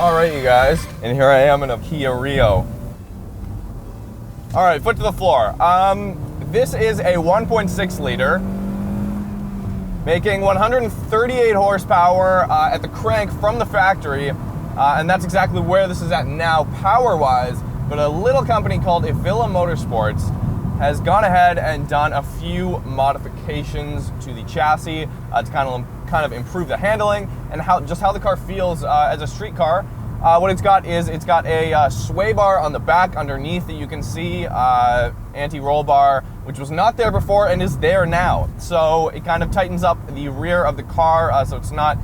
Alright, you guys, and here I am in a Kia Rio. Alright, foot to the floor. This is a 1.6 liter, making 138 horsepower at the crank from the factory, and that's exactly where this is at now power-wise, but a little company called Evilla Motorsports has gone ahead and done a few modifications to the chassis to kind of improve the handling and how the car feels as a street car. What it's got a sway bar on the back underneath that you can see, anti-roll bar, which was not there before and is there now. So it kind of tightens up the rear of the car, so it's not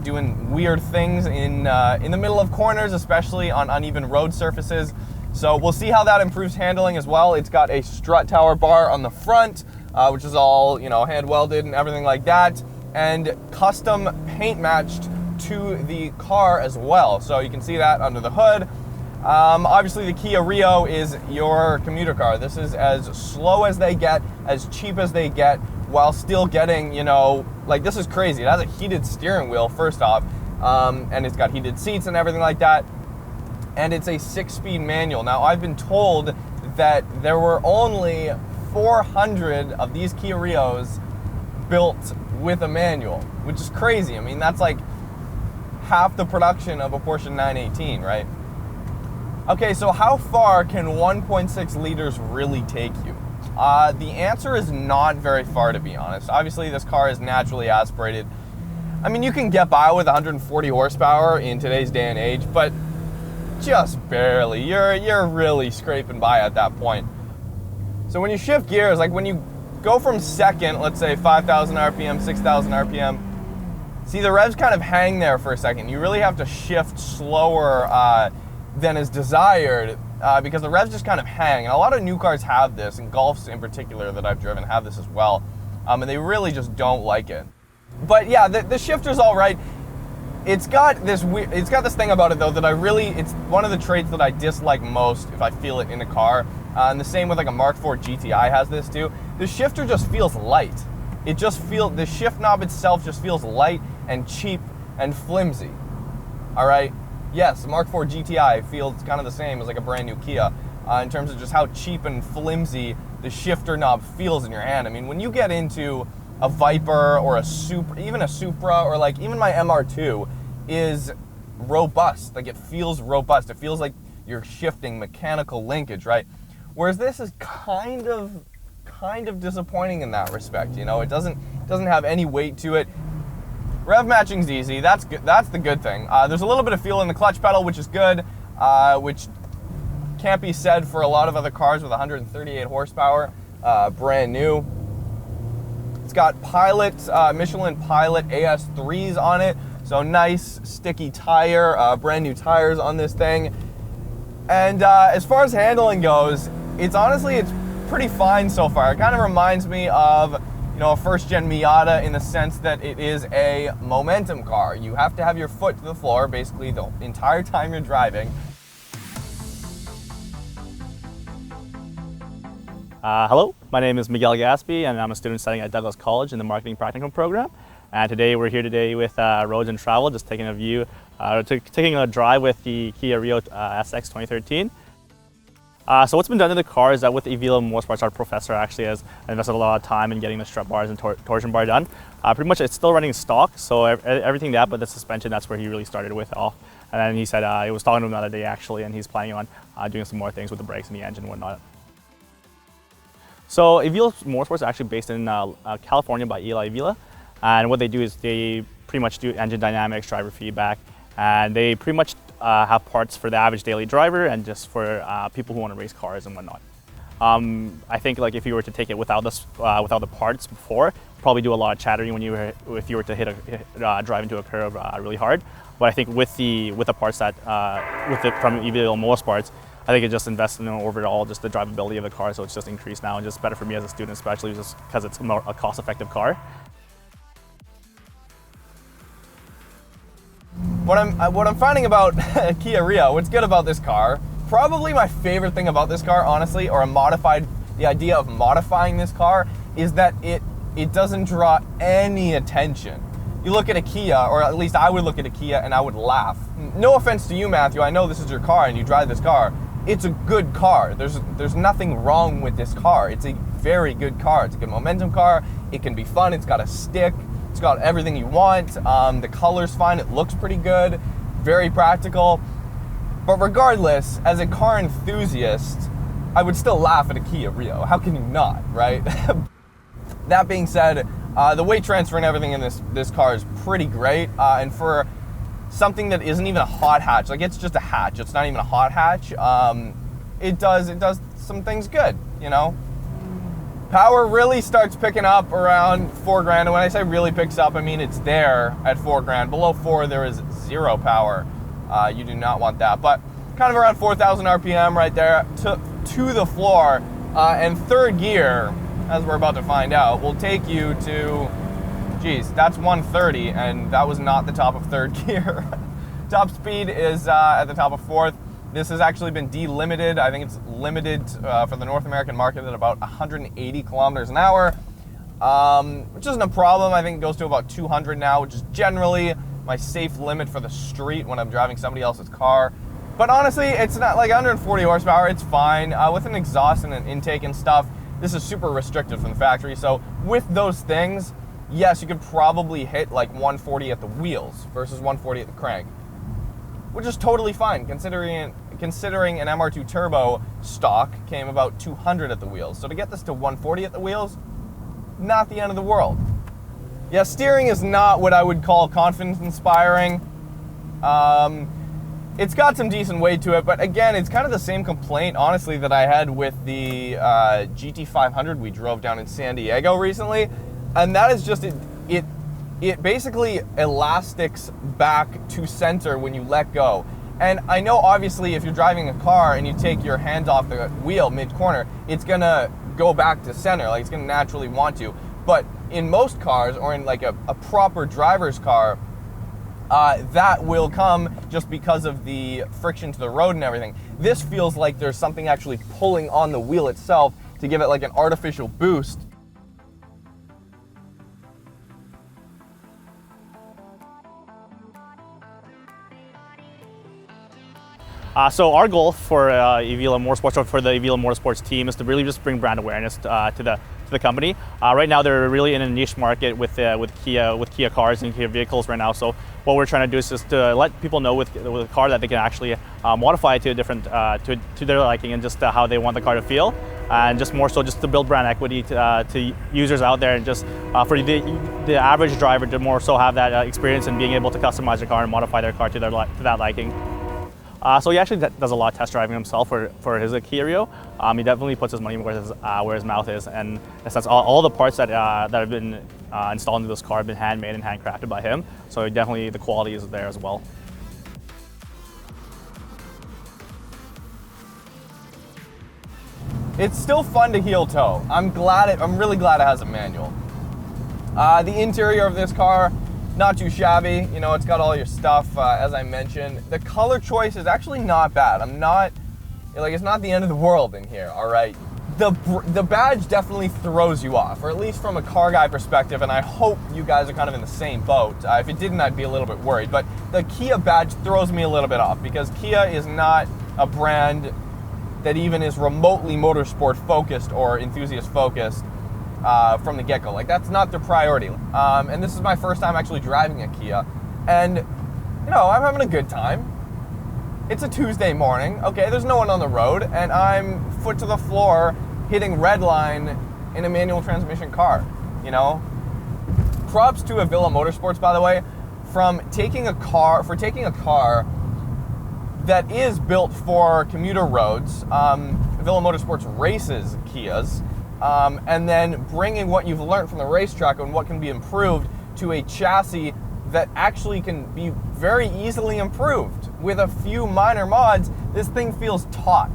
doing weird things in the middle of corners, especially on uneven road surfaces. So we'll see how that improves handling as well. It's got a strut tower bar on the front, which is all, hand welded and everything like that, and custom paint matched to the car as well. So you can see that under the hood. Obviously the Kia Rio is your commuter car. This is as slow as they get, as cheap as they get, while still getting, this is crazy. It has a heated steering wheel, first off, and it's got heated seats and everything like that. And it's a 6-speed manual. Now, I've been told that there were only 400 of these Kia Rios built with a manual, which is crazy. I mean, that's like half the production of a Porsche 918, right? Okay, so how far can 1.6 liters really take you? The answer is not very far, to be honest. Obviously, this car is naturally aspirated. I mean, you can get by with 140 horsepower in today's day and age, but just barely. You're really scraping by at that point. So when you shift gears, like when you go from second, let's say 5,000 RPM, 6,000 RPM, see the revs kind of hang there for a second. You really have to shift slower than is desired because the revs just kind of hang. And a lot of new cars have this, and Golfs in particular that I've driven have this as well. And they really just don't like it. But yeah, the shifter's all right. It's got this thing about it though that it's one of the traits that I dislike most if I feel it in a car. And the same with like a Mark IV GTI has this too. The shifter just feels light. The shift knob itself just feels light and cheap and flimsy. All right. Yes, the Mark IV GTI feels kind of the same as like a brand new Kia in terms of just how cheap and flimsy the shifter knob feels in your hand. I mean, when you get into a Viper or even a Supra, or like even my MR2 is robust. Like it feels robust. It feels like you're shifting mechanical linkage, right? Whereas this is kind of disappointing in that respect. It doesn't have any weight to it. Rev matching's easy. That's good. That's the good thing. There's a little bit of feel in the clutch pedal, which is good, which can't be said for a lot of other cars with 138 horsepower, brand new. It's got Michelin Pilot AS3s on it, so nice sticky tire, brand new tires on this thing. And as far as handling goes, it's pretty fine so far. It kind of reminds me of a first-gen Miata in the sense that it is a momentum car. You have to have your foot to the floor basically the entire time you're driving. Hello, my name is Miguel Gaspi, and I'm a student studying at Douglas College in the Marketing Practicum program. And we're here with Roads Untraveled, just taking a drive with the Kia Rio SX 2013. So what's been done to the car is that with Evilla Motorsports, our professor actually has invested a lot of time in getting the strut bars and torsion bar done. Pretty much it's still running stock, so everything but the suspension, that's where he really started with off. And then he said he was talking to him the other day actually, and he's planning on doing some more things with the brakes and the engine and whatnot. So Evilla Motorsports is actually based in California by Eli Evilla, and what they do is they pretty much do engine dynamics, driver feedback, and they pretty much have parts for the average daily driver and just for people who want to race cars and whatnot. I think like if you were to take it without the parts before, probably do a lot of chattering if you were to drive into a curve really hard. But I think with the parts that from Evilla Motorsports, I think it just invests in overall just the drivability of the car, so it's just increased now and just better for me as a student, especially just because it's a cost-effective car. What I'm finding about Kia Rio, what's good about this car, probably my favorite thing about this car, honestly, or the idea of modifying this car, is that it doesn't draw any attention. you look at a Kia, or at least I would look at a Kia and I would laugh. No offense to you, Matthew, I know this is your car and you drive this car. It's a good car. There's nothing wrong with this car. It's a very good car. It's a good momentum car. It can be fun. It's got a stick. It's got everything you want. The color's fine. It looks pretty good. Very practical. But regardless, as a car enthusiast, I would still laugh at a Kia Rio. How can you not, right? That being said, the weight transfer and everything in this car is pretty great. And for something that isn't even a hot hatch, like it's just a hatch, it's not even a hot hatch, it does some things good, you know? Power really starts picking up around $4,000, and when I say really picks up, I mean it's there at $4,000. Below 4, there is zero power. You do not want that, but kind of around 4,000 RPM right there to the floor, and third gear, as we're about to find out, will take you to, geez, that's 130, and that was not the top of third gear. Top speed is at the top of fourth. This has actually been delimited. I think it's limited for the North American market at about 180 kilometers an hour, which isn't a problem. I think it goes to about 200 now, which is generally my safe limit for the street when I'm driving somebody else's car. But honestly, it's not like 140 horsepower. It's fine. With an exhaust and an intake and stuff, this is super restricted from the factory. So with those things, yes, you could probably hit like 140 at the wheels versus 140 at the crank, which is totally fine considering an MR2 turbo stock came about 200 at the wheels. So to get this to 140 at the wheels, not the end of the world. Yeah, steering is not what I would call confidence inspiring. It's got some decent weight to it, but again, it's kind of the same complaint, honestly, that I had with the GT500 we drove down in San Diego recently, and that is just it basically elastics back to center when you let go. And I know, obviously, if you're driving a car and you take your hands off the wheel mid-corner, it's gonna go back to center, like it's gonna naturally want to. But in most cars, or in like a proper driver's car, that will come just because of the friction to the road and everything. This feels like there's something actually pulling on the wheel itself to give it like an artificial boost. So our goal for Evilla Motorsports, or for the Evilla Motorsports team, is to really just bring brand awareness to the company. Right now, they're really in a niche market with Kia cars and Kia vehicles right now. So what we're trying to do is just to let people know with a car that they can actually modify it to a different to their liking, and just how they want the car to feel, and just more so just to build brand equity to users out there, and just for the average driver to more so have that experience in being able to customize their car and modify their car to that liking. So he actually does a lot of test driving himself for his Kia Rio. He definitely puts his money where his mouth is, and in a sense, all the parts that have been installed into this car have been handmade and handcrafted by him. So definitely the quality is there as well. It's still fun to heel toe. I'm really glad it has a manual. The interior of this car, not too shabby. You know, it's got all your stuff, as I mentioned. The color choice is actually not bad. It's not the end of the world in here, all right? The badge definitely throws you off, or at least from a car guy perspective, and I hope you guys are kind of in the same boat. If it didn't, I'd be a little bit worried. But the Kia badge throws me a little bit off, because Kia is not a brand that even is remotely motorsport focused or enthusiast focused. From the get-go. Like, that's not their priority. And this is my first time actually driving a Kia, and you know, I'm having a good time. It's a Tuesday morning, okay, there's no one on the road, and I'm foot to the floor hitting red line in a manual transmission car, you know? Props to Evilla Motorsports, by the way, for taking a car that is built for commuter roads. Evilla Motorsports races Kias, and then bringing what you've learned from the racetrack and what can be improved to a chassis that actually can be very easily improved. With a few minor mods, this thing feels taut.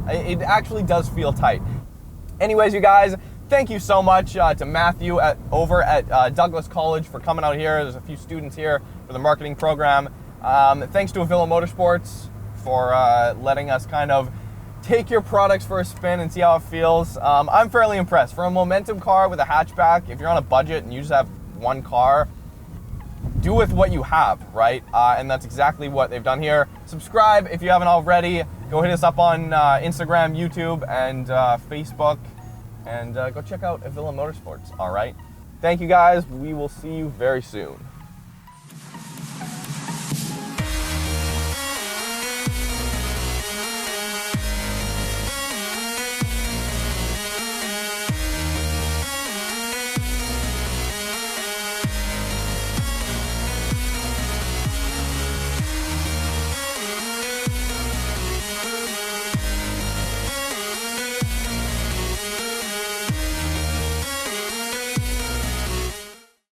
It actually does feel tight. Anyways, you guys, thank you so much to Matthew over at Douglas College for coming out here. There's a few students here for the marketing program. Thanks to Evilla Motorsports for letting us kind of take your products for a spin and see how it feels. I'm fairly impressed. For a momentum car with a hatchback, if you're on a budget and you just have one car, do with what you have, right? And that's exactly what they've done here. Subscribe if you haven't already. Go hit us up on Instagram, YouTube, and Facebook, and go check out Evilla Motorsports, all right? Thank you guys. We will see you very soon.